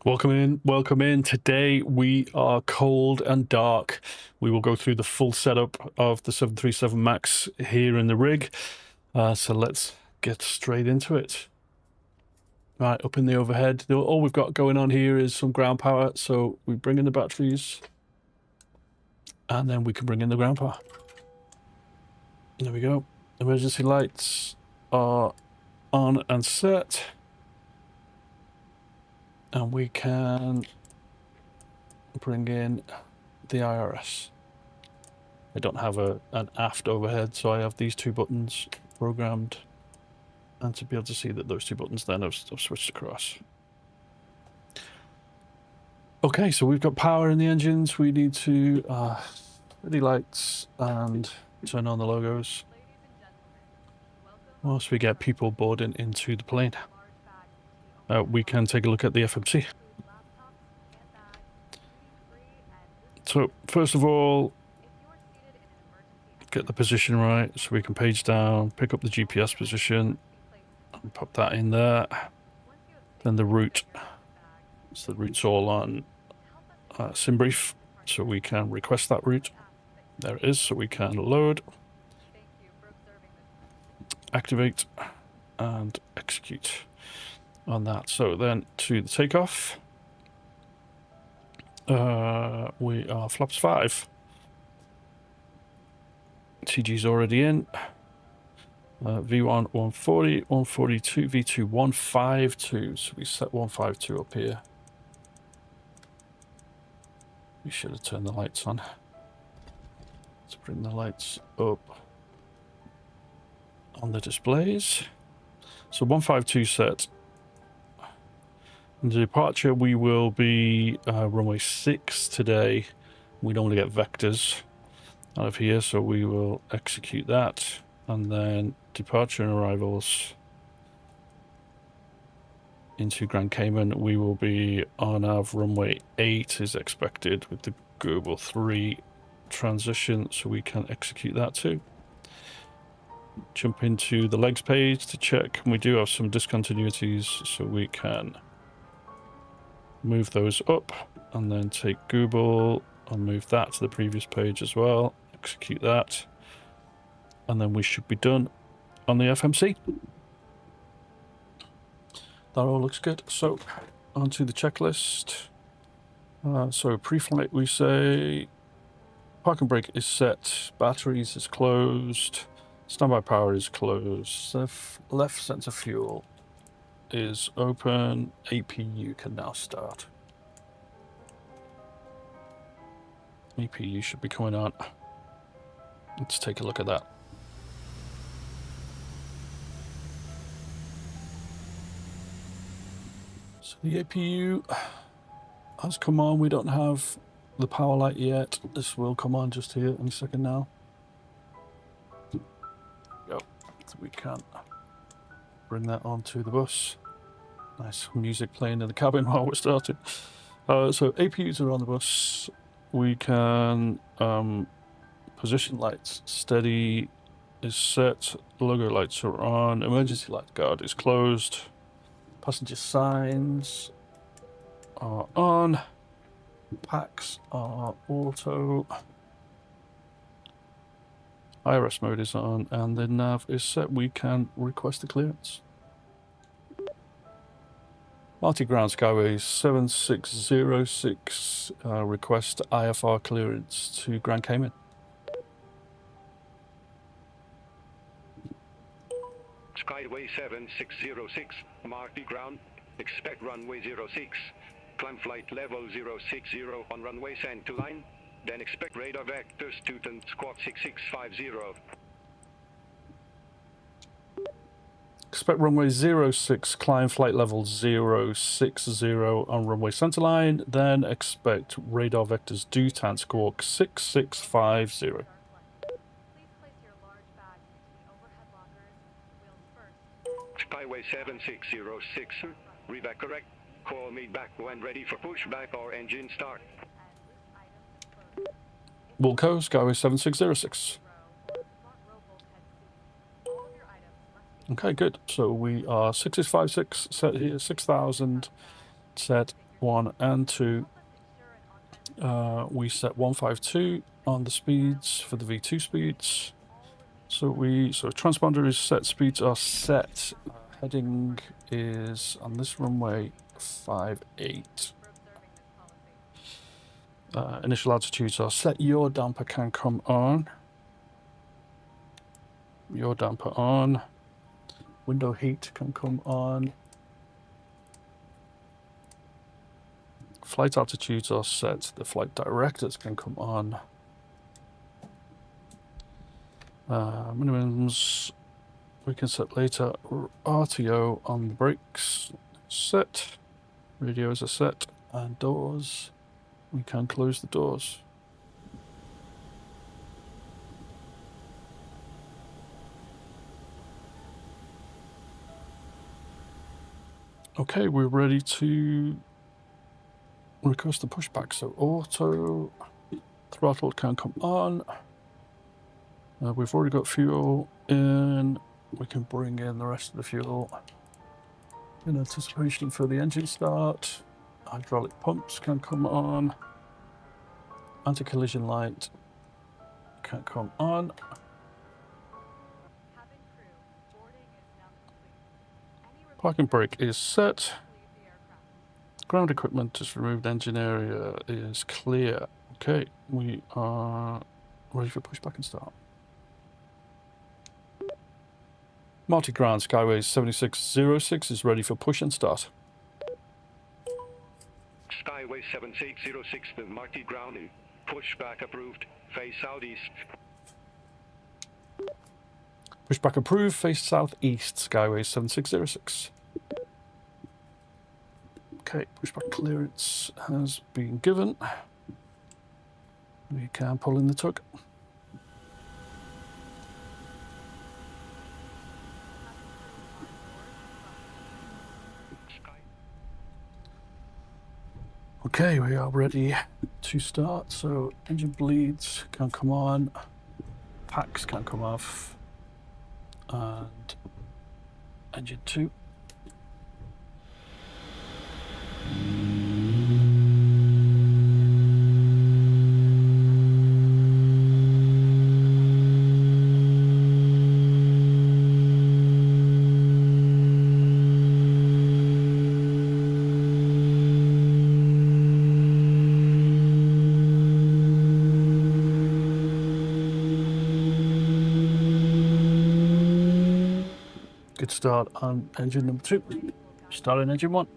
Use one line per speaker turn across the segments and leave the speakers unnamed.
Welcome in, welcome in. Today we are cold and dark. We will go through the full setup of the 737 MAX here in the rig. So let's get straight into it. Right, up in the overhead. All we've got going on here is some ground power. So we bring in the batteries and then we can bring in the ground power. There we go. Emergency lights are on and set. And we can bring in the IRS. I don't have an aft overhead, so I have these two buttons programmed. And to be able to see that those two buttons then have switched across. Okay, so we've got power in the engines. We need to ready lights and turn on the logos. Whilst we get people boarding into the plane. We can take a look at the FMC. So first of all, get the position right so we can page down, pick up the GPS position, and pop that in there. Then the route. So the route's all on SimBrief, so we can request that route. There it is, so we can load, activate, and execute on that. So then to the takeoff. We are flaps 5. TG's already in. V1 140, 142, V2 152. So we set 152 up here. We should have turned the lights on. Let's bring the lights up on the displays. So 152 set. In the departure, we will be runway 6 today. We normally get vectors out of here, so we will execute that. And then departure and arrivals into Grand Cayman. We will be on our runway 8 is expected with the Global 3 transition, so we can execute that too. Jump into the legs page to check, and we do have some discontinuities, so we can move those up and then take Google and move that to the previous page as well. Execute that. And then we should be done on the FMC. That all looks good. So onto the checklist. So pre-flight we say parking brake is set, batteries is closed, standby power is closed, left sensor fuel is open, APU can now start. APU should be coming on. Let's take a look at that. So the APU has come on. We don't have the power light yet. This will come on just here in a second now. Go. So we can bring that onto the bus. Nice music playing in the cabin while we're starting. So APUs are on the bus. We can position lights steady is set. Logo lights are on. Emergency light guard is closed. Passenger signs are on. Packs are auto. IRS mode is on, and the nav is set. We can request a clearance. Marty Ground Skyway 7606 request IFR clearance to Grand Cayman.
Skyway 7606, Marty Ground, expect runway 06, climb flight level 060 on runway send to line, then expect radar vectors to turn squawk 6650.
Expect runway 06, climb flight level 060 on runway centerline, then expect radar vectors do tan squawk 6650.
Skyway 7606, revac correct, call me back when ready for pushback or engine start.
Wilco, Skyway 7606. Okay, good. So we are 6656 set here, 6000 set, 1 and 2. We set 152 on the speeds for the V2 speeds. So transponder is set, speeds are set. Heading is on this runway 58. Initial altitudes are set. Your damper can come on. Your damper on. Window heat can come on. Flight altitudes are set. The flight directors can come on. Minimums we can set later. RTO on the brakes set. Radios are set. And doors, we can close the doors. Okay, we're ready to request the pushback. So auto throttle can come on. We've already got fuel in. We can bring in the rest of the fuel in anticipation for the engine start. Hydraulic pumps can come on. Anti-collision light can come on. Parking brake is set. Ground equipment is removed. Engine area is clear. Okay, we are ready for pushback and start. Marty Ground, Skyways 7606 is ready for push and start.
Skyway 7606 with Marty Ground. Pushback approved. Face southeast.
Pushback approved, face southeast, Skyway 7606. Okay, pushback clearance has been given. We can pull in the tug. Okay, we are ready to start. So engine bleeds can come on, packs can come off, and engine 2. Good start on engine number 2. Starting engine 1.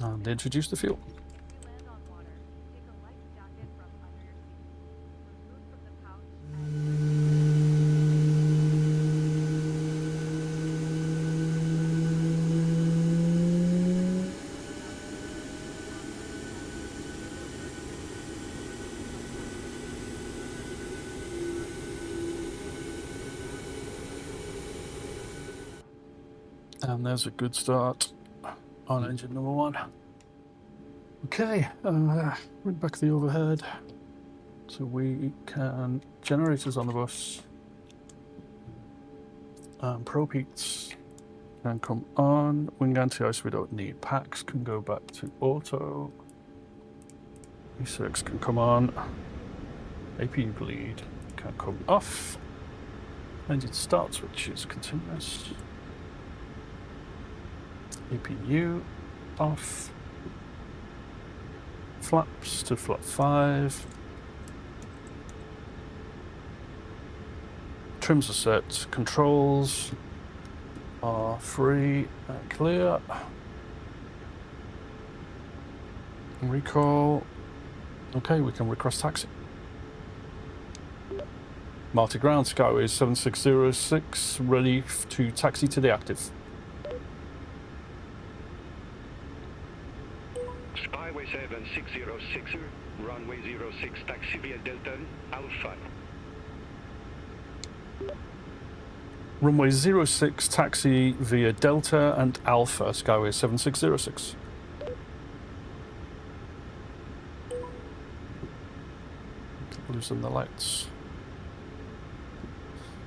And introduce the fuel. And there's a good start on engine number 1. Okay, bring back the overhead so we can generators on the bus. Probe heats can come on. Wing anti-ice we don't need. Packs can go back to auto. E6 can come on. APU bleed can come off. Engine start switch is continuous. APU off. Flaps to flap 5. Trims are set. Controls are free and clear. Recall. Okay, we can request taxi. Marty Ground, Skyway 7606, ready to taxi to the active.
Skyway 7606, runway 06, taxi via Delta, Alpha.
Runway 06, taxi via Delta and Alpha, Skyway 7606. Loosen the lights.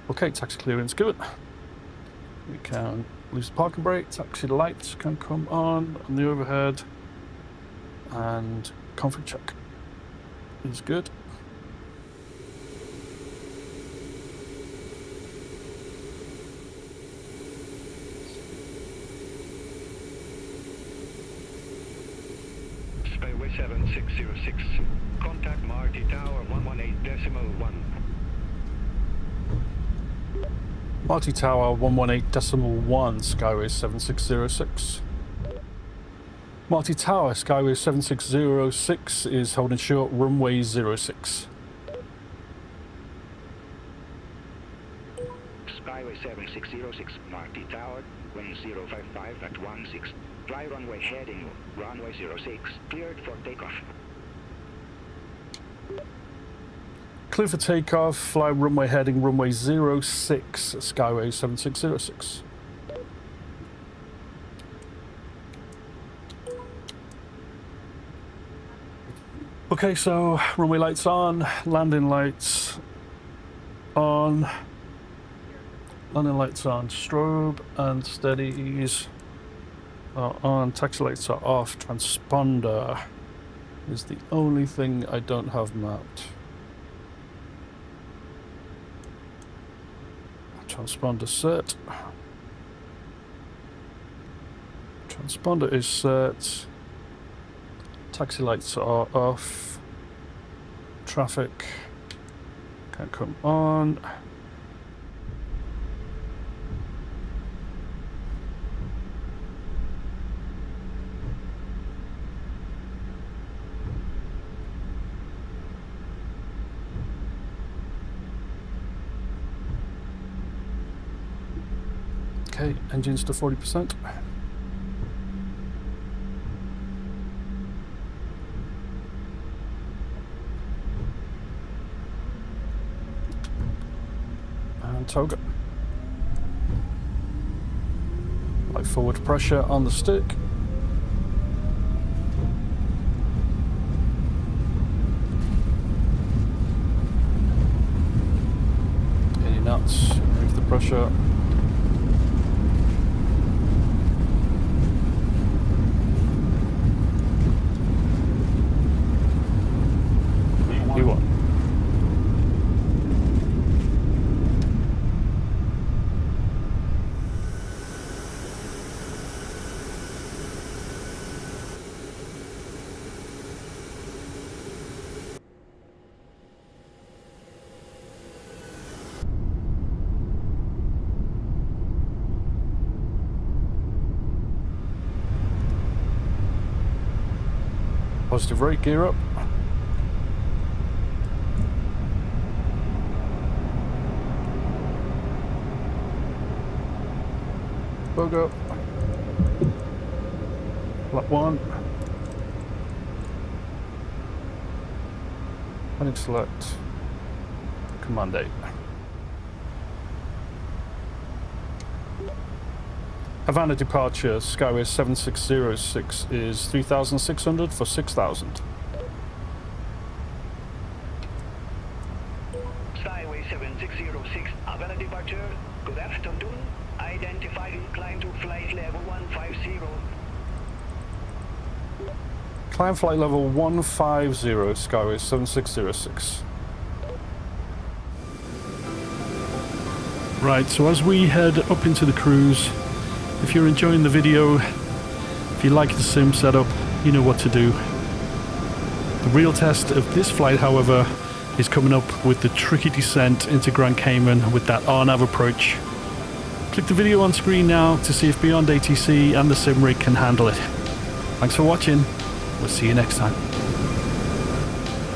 Okay, taxi clearance given. We can lose the parking brake, taxi lights can come on the overhead, and config check is good.
Skyway 7606. Contact Marty Tower 118.1.
Marty Tower 118.1, Skyway 7606. Marty Tower, Skyway 7606 is holding short, runway 06.
Skyway 7606, Marty Tower, wind 055 at 16. Fly runway heading, runway 06, cleared for takeoff.
Clear for takeoff, fly runway heading, runway 06, Skyway 7606. Okay, so runway lights on, landing lights on, strobe and steadies are on, taxi lights are off, transponder is the only thing I don't have mapped. Transponder set. Transponder is set. Taxi lights are off. Traffic can't come on. Okay, engines to 40%. And toga. Light forward pressure on the stick. Any nuts, remove the pressure. Positive rate, gear up. Bug up. Lap 1. Heading select. Command 8. Havana departure, Skyway 7606 is 3,600 for 6,000.
Skyway 7606, Havana departure. Good afternoon. Identified incline to flight level 150.
Climb flight level 150, Skyway 7606. Right, so as we head up into the cruise, if you're enjoying the video, if you like the sim setup, you know what to do. The real test of this flight, however, is coming up with the tricky descent into Grand Cayman with that RNAV approach. Click the video on screen now to see if BeyondATC and the SimRig can handle it. Thanks for watching. We'll see you next time.